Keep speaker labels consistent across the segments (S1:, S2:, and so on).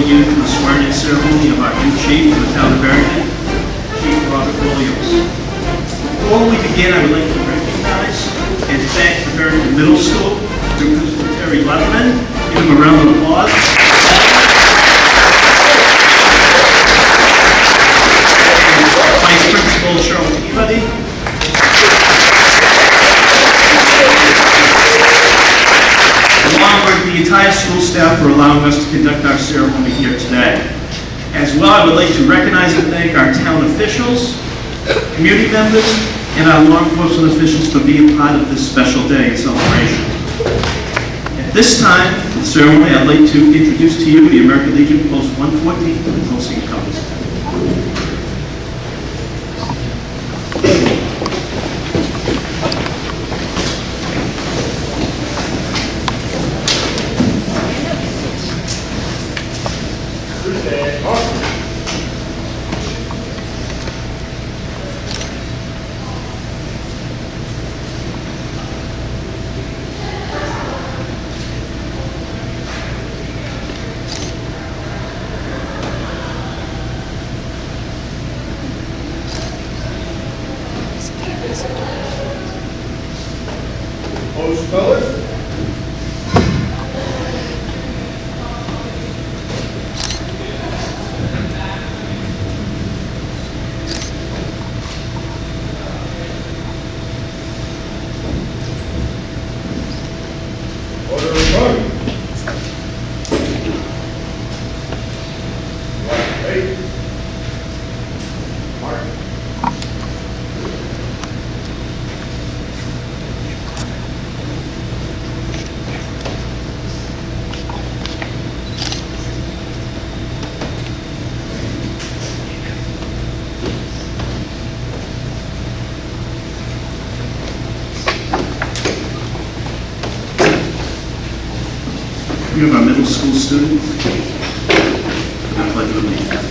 S1: you to the swearing-in ceremony of our new chief of the town of Barrington, Chief Robert Williams. Before we begin, I would like to recognize and thank the Barrington Middle School, their principal Terry Letterman. Give him a round of applause. Vice Principal Cheryl Peabody. Along with the entire school staff for allowing us to conduct our ceremony here today. As well, I would like to recognize and thank our town officials, community members, and our law enforcement officials for being part of this special day and celebration. At this time, in the ceremony, I'd like to introduce to you the American Legion Post 114 and the posting colors.
S2: Post colors. Order of voting. Right. Mark.
S1: We have our middle school students. I pledge allegiance.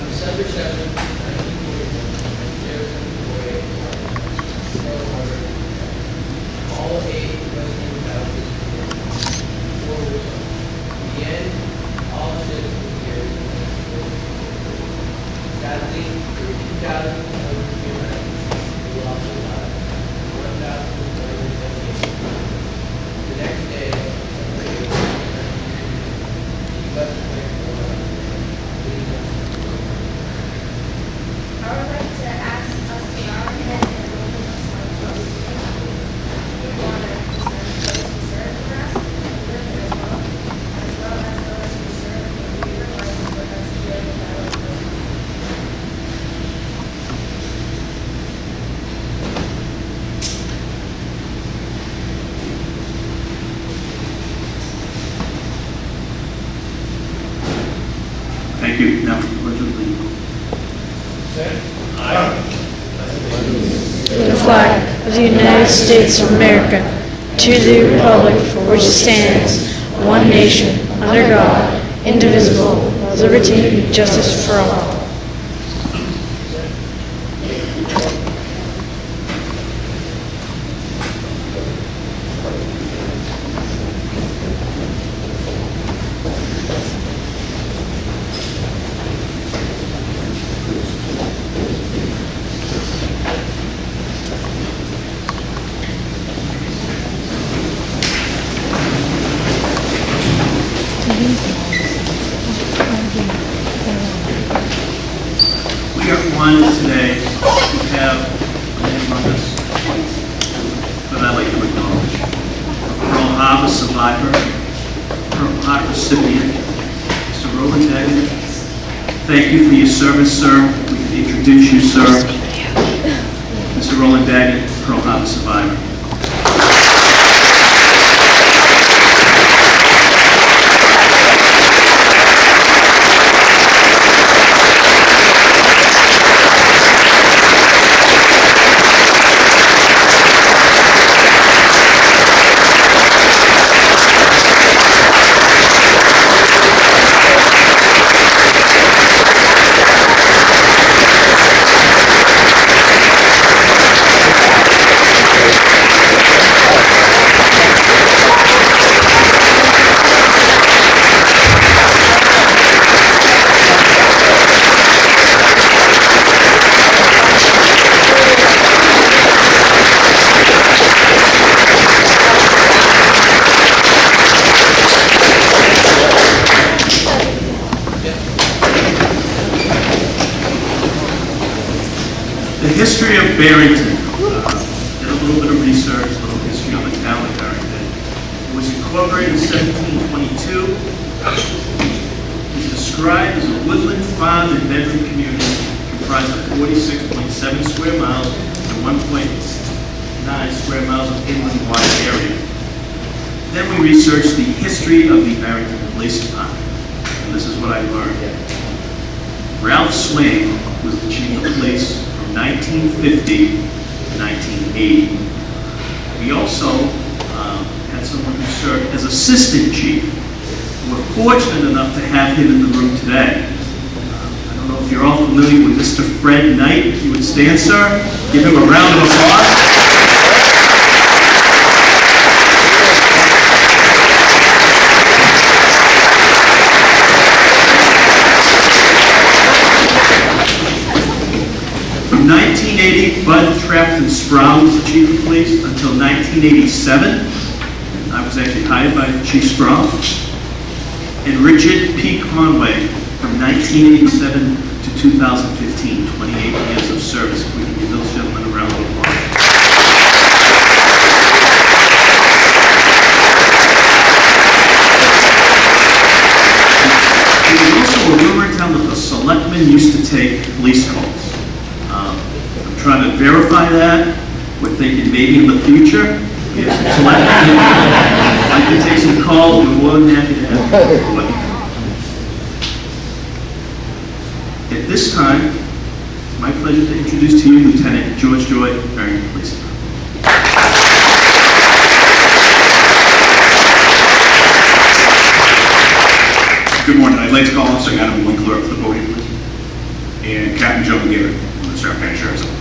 S3: December 7th, 1941, Garrison Boyd, all 8 Western Baptist forward. In the end, all citizens here. Sadly, there were 2,000 others here who lost their lives. 1,378. The next day,
S4: I would like to ask us to bow our heads and open us like close. We want to serve those who serve for us and live as well as those who serve and leave their lives with us here in our own home.
S1: Thank you. Now, pledge allegiance.
S5: To the flag of the United States of America, to the republic for which it stands, one nation, under God, indivisible, with liberty and justice for all.
S1: We are honored today to have a man among us that I'd like to acknowledge. Pearl Harbor survivor, Pearl Harbor recipient, Mr. Roland Daggett. Thank you for your service, sir. We can introduce you, sir. Mr. Roland Daggett, Pearl Harbor survivor. Barrington. Did a little bit of research, a little history on the town of Barrington. It was incorporated in 1722. It's described as a woodland farm and bedroom community comprised of 46.7 square miles and 1.9 square miles of inland wide area. Then we researched the history of the Barrington Police Department, and this is what I learned. Ralph Swain was the chief of police from 1950 to 1980. We also had someone who served as assistant chief. We're fortunate enough to have him in the room today. I don't know if you're all familiar with Mr. Fred Knight. If you would stand, sir. Give him a round of applause. From 1980, Bud Trafton Sproul was the chief of police until 1987. I was actually hired by Chief Sproul. And Richard P. Conway from 1987 to 2015, 28 years of service. If we can give those gentlemen a round of applause. There was also a rumor in town that the selectmen used to take police calls. I'm trying to verify that. We're thinking maybe in the future, if some selectmen like to take some calls, we're more than happy to have them. At this time, it's my pleasure to introduce to you Lieutenant George Joy, Barrington Police Department.
S6: Good morning. I'd like to call Officer Adam Winkler up to the podium, please. And Captain Joe McGarrett from the Stark County Sheriff's Office.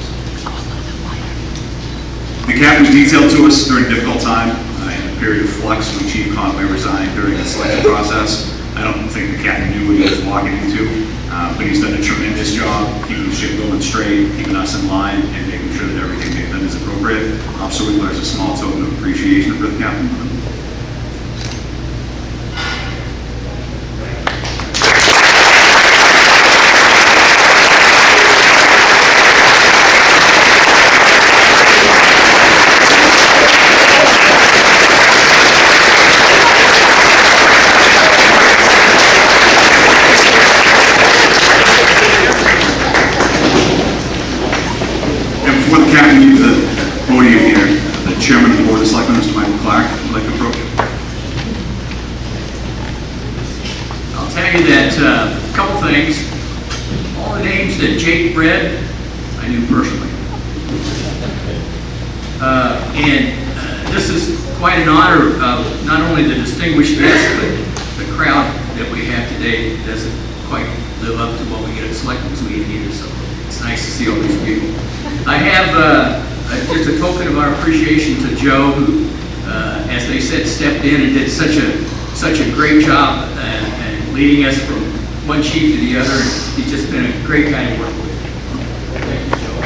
S6: The captain was detailed to us during a difficult time in a period of flux when Chief Conway resigned during the selection process. I don't think the captain knew what he was walking into, but he's done a tremendous job keeping the ship going straight, keeping us in line, and making sure that everything they've done is appropriate. Officer Winkler has a small token of appreciation for the captain. Before the captain leaves the podium here, the chairman of the board of selectmen, Mr. Michael Clark, would like to approach you.
S7: I'll tell you that a couple things. All the names that Jake read, I knew personally. This is quite an honor of not only the distinguished guests, but the crowd that we have today doesn't quite live up to what we get at selectmen's meeting either, so it's nice to see all these people. I have just a token of our appreciation to Joe, who, as they said, stepped in and did such a great job and leading us from one chief to the other. He's just been a great guy to work with. Thank you, Joe.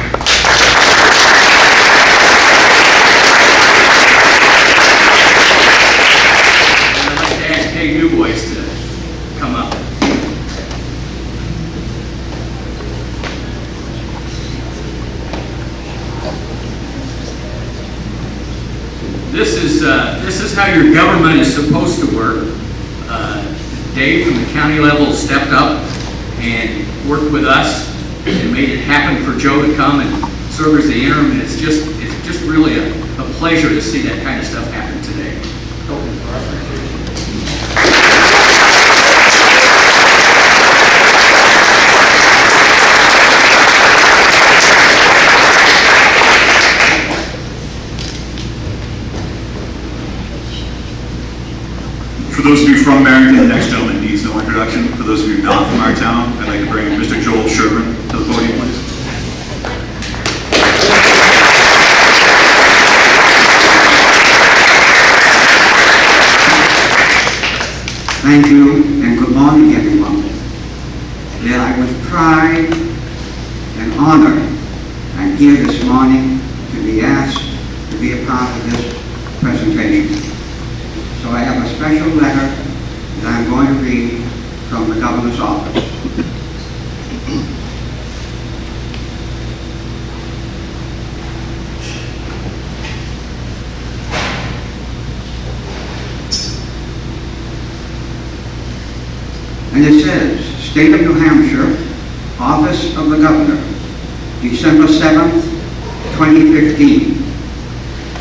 S7: And I'd like to ask Peg Newboys to come up. This is how your government is supposed to work. Dave from the county level stepped up and worked with us and made it happen for Joe to come and serve as the interim. And it's just really a pleasure to see that kind of stuff happen today.
S6: For those of you from Barrington, the next gentleman needs no introduction. For those of you not from our town, I'd like to bring Mr. Joel Sherman to the podium, please.
S8: Thank you, and good morning, everyone. That I with pride and honor, I'm here this morning to be asked to be a part of this presentation. So I have a special letter that I'm going to read from the governor's office. And it says, State of New Hampshire, Office of the Governor, December 7th, 2015.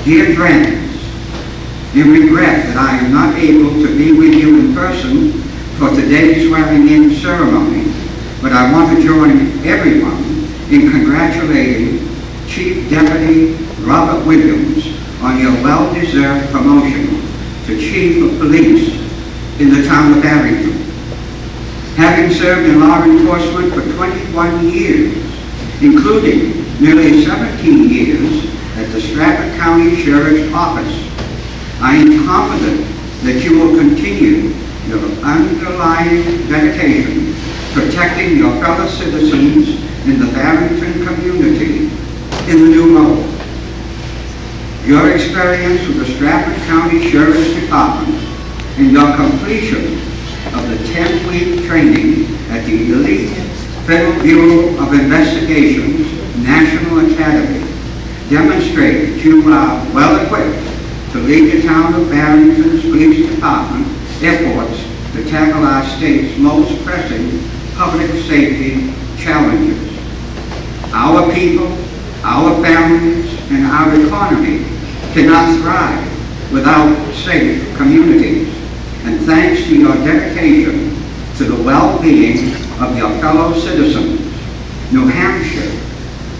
S8: Dear friends, in regret that I am not able to be with you in person for today's swearing-in ceremony, but I want to join everyone in congratulating Chief Deputy Robert Williams on your well-deserved promotion to Chief of Police in the town of Barrington. Having served in law enforcement for 21 years, including nearly 17 years at the Stratford County Sheriff's Office, I am confident that you will continue your underlying dedication protecting your fellow citizens in the Barrington community in the new role. Your experience with the Stratford County Sheriff's Department and your completion of the 10-week training at the elite Federal Bureau of Investigation's National Academy demonstrate that you are well equipped to lead the town of Barrington's Police Department efforts to tackle our state's most pressing public safety challenges. Our people, our families, and our economy cannot thrive without safe communities. And thanks to your dedication to the well-being of your fellow citizens, New Hampshire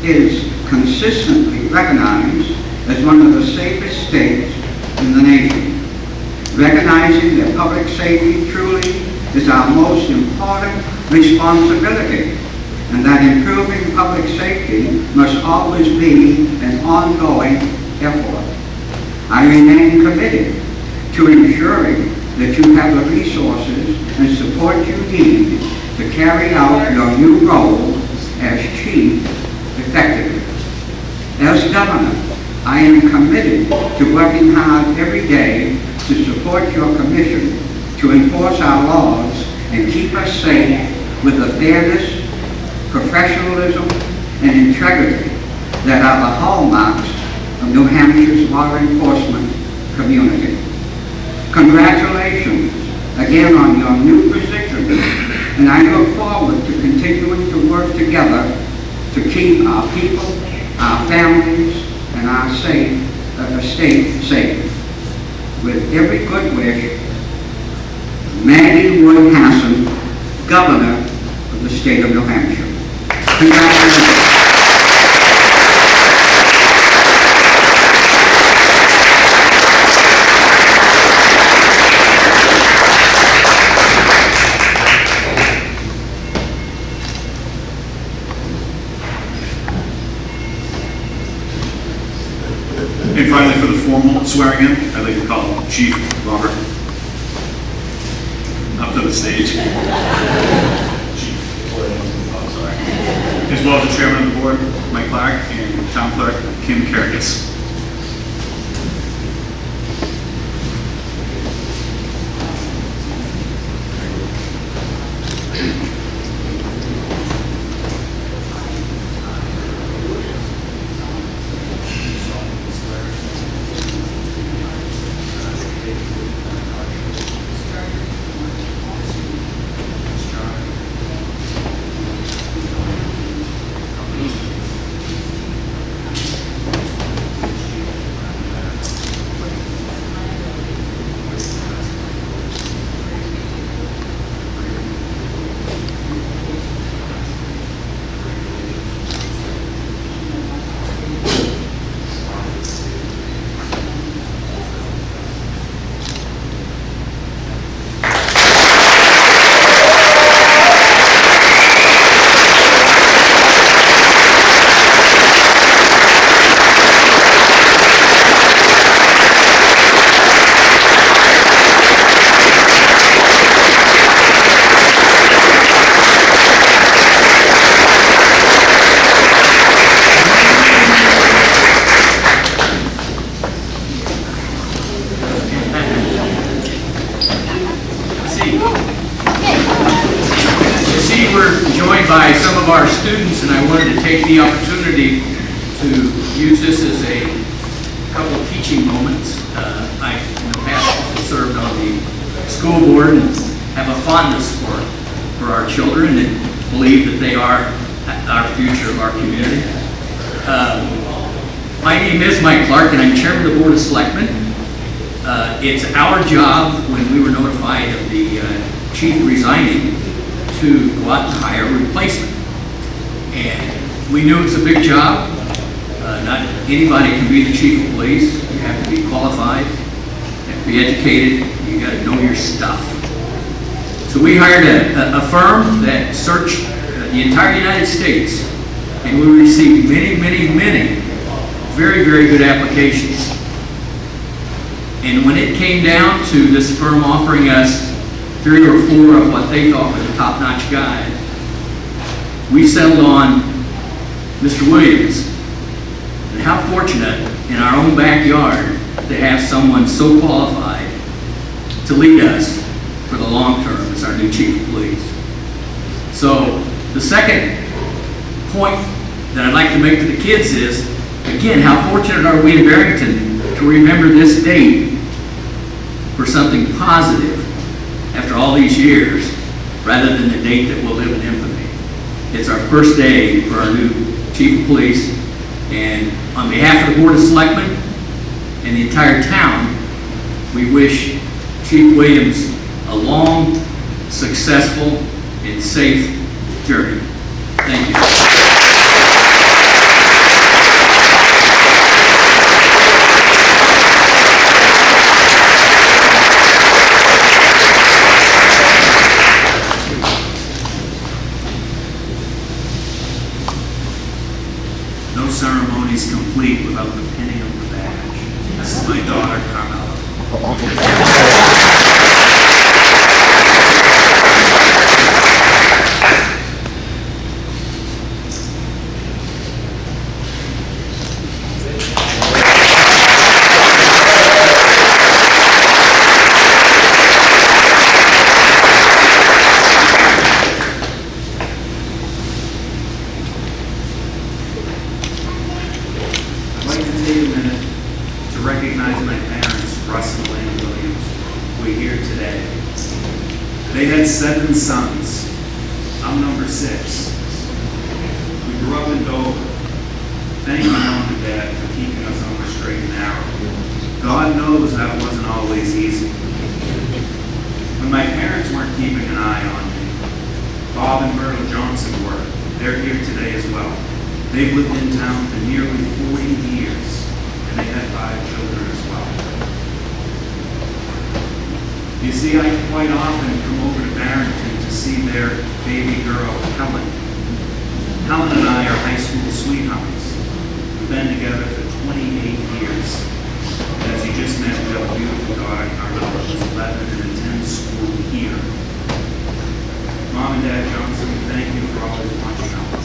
S8: is consistently recognized as one of the safest states in the nation. Recognizing that public safety truly is our most important responsibility, and that improving public safety must always be an ongoing effort. I remain committed to ensuring that you have the resources and support you need to carry out your new role as chief effectively. As governor, I am committed to working hard every day to support your commission to enforce our laws and keep us safe with the fairness, professionalism, and integrity that are the hallmarks of New Hampshire's law enforcement community. Congratulations again on your new position, and I look forward to continuing to work together to keep our people, our families, and our state safe. With every good wish, Maggie Wood Hassan, Governor of the state of New Hampshire. Congratulations.
S6: And finally, for the formal swearing in, I'd like to call Chief Robert up to the stage. Chief, sorry. As well as the Chairman of the Board, Mike Clark, and Town Clerk, Kim Karagis.
S7: By some of our students, and I wanted to take the opportunity to use this as a couple of teaching moments. I, in the past, served on the school board and have a fondness for for our children and believe that they are our future of our community. My name is Mike Clark, and I'm chairman of the Board of Selectmen. It's our job, when we were notified of the chief resigning, to go out and hire a replacement. And we knew it's a big job. Not anybody can be the chief of police. You have to be qualified, you have to be educated, you got to know your stuff. So we hired a firm that searched the entire United States, and we received many, many, many very, very good applications. And when it came down to this firm offering us 3 or 4 of what they thought were the top-notch guys, we settled on Mr. Williams. And how fortunate in our own backyard to have someone so qualified to lead us for the long term as our new chief of police. So the second point that I'd like to make to the kids is, again, how fortunate are we in Barrington to remember this date for something positive after all these years, rather than the date that will live in infamy. It's our first day for our new chief of police, and on behalf of the Board of Selectmen and the entire town, we wish Chief Williams a long, successful, and safe journey. Thank you.
S6: No ceremony is complete without the pinning of the badge. This is my daughter, Carmela. I'd like to take a minute to recognize my parents, Russ and Elaine Williams, who are here today. They had 7 sons. I'm number 6. We grew up in Dover. Thank you, Mom and Dad, for keeping us on the straight and narrow. God knows that wasn't always easy. When my parents weren't keeping an eye on me, Bob and Myrtle Johnson were. They're here today as well. They've lived in town for nearly 40 years, and they had 5 children as well. You see, I quite often come over to Barrington to see their baby girl, Helen. Helen and I are high school sweethearts. We've been together for 28 years. And as you just met, we have a beautiful daughter, Carmela, who's 11 and attends school here. Mom and Dad Johnson, thank you for always watching out.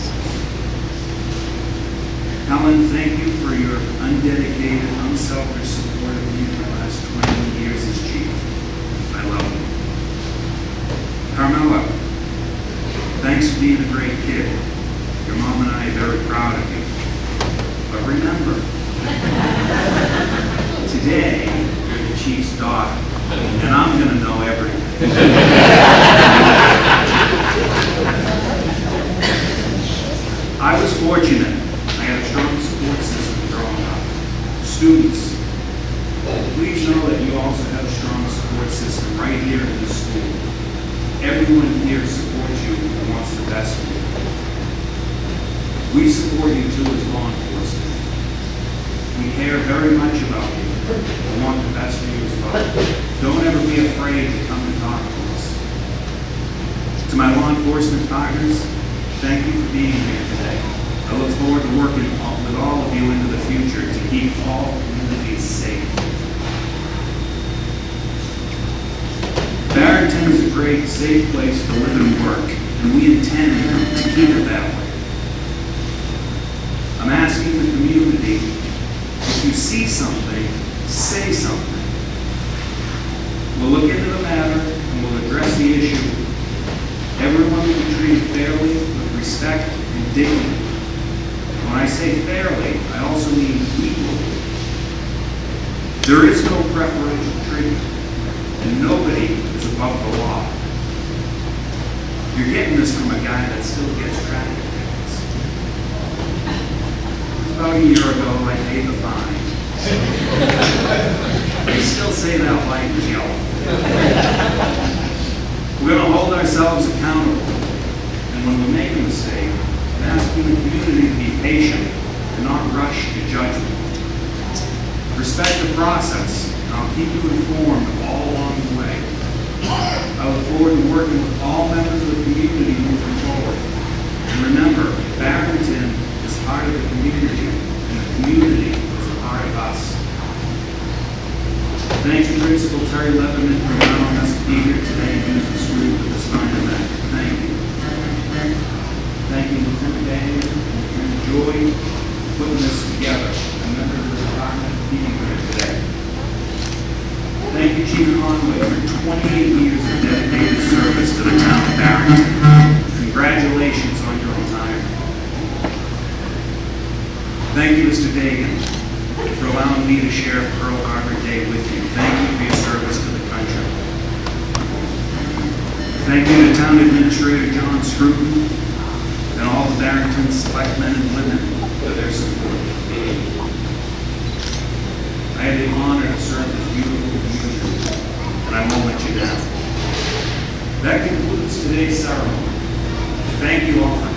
S6: Helen, thank you for your undedicated, unselfish support of me for the last 20 years as chief. I love you. Carmela, thanks for being a great kid. Your mom and I are very proud of you. But remember, today, you're the chief's daughter, and I'm going to know everything. I was fortunate. I had a strong support system growing up. Students, please know that you also have a strong support system right here in this school. Everyone here supports you and wants the best for you. We support you too as law enforcement. We care very much about you and want the best for you as well. Don't ever be afraid to come and talk to us. To my law enforcement partners, thank you for being here today. I look forward to working with all of you into the future to keep all communities safe. Barrington is a great, safe place to live and work, and we intend to keep it that way. I'm asking the community, if you see something, say something. We'll look into the matter and we'll address the issue. Everyone will be treated fairly, with respect and dignity. When I say fairly, I also mean equally. There is no preferential treatment, and nobody is above the law. Your
S1: You're getting this from a guy that still gets traffic tickets. About a year ago, I paid the fine. They still say that light is yellow. We're going to hold ourselves accountable. And when we make a mistake, asking the community to be patient and not rush to judgment. Respect the process, and I'll keep you informed all along the way. I look forward to working with all members of the community moving forward. And remember, Barrington is part of the community, and the community is a part of us. Thank you, Principal Terry Leatherman, for allowing us to be here today and use the school for this fine event. Thank you. Thank you, Lieutenant Daniel. We enjoyed putting this together. And members of the department for being here today. Thank you, Chief Conway, for 28 years of dedicated service to the town of Barrington. Congratulations on your retirement. Thank you, Mr. Dagan, for allowing me to share Pearl Harbor Day with you. Thank you for your service to the country. Thank you to Town Administrator John Scruton and all the Barrington selectmen and women for their support. I had the honor to serve this beautiful community, and I won't let you down. That concludes today's ceremony. Thank you all for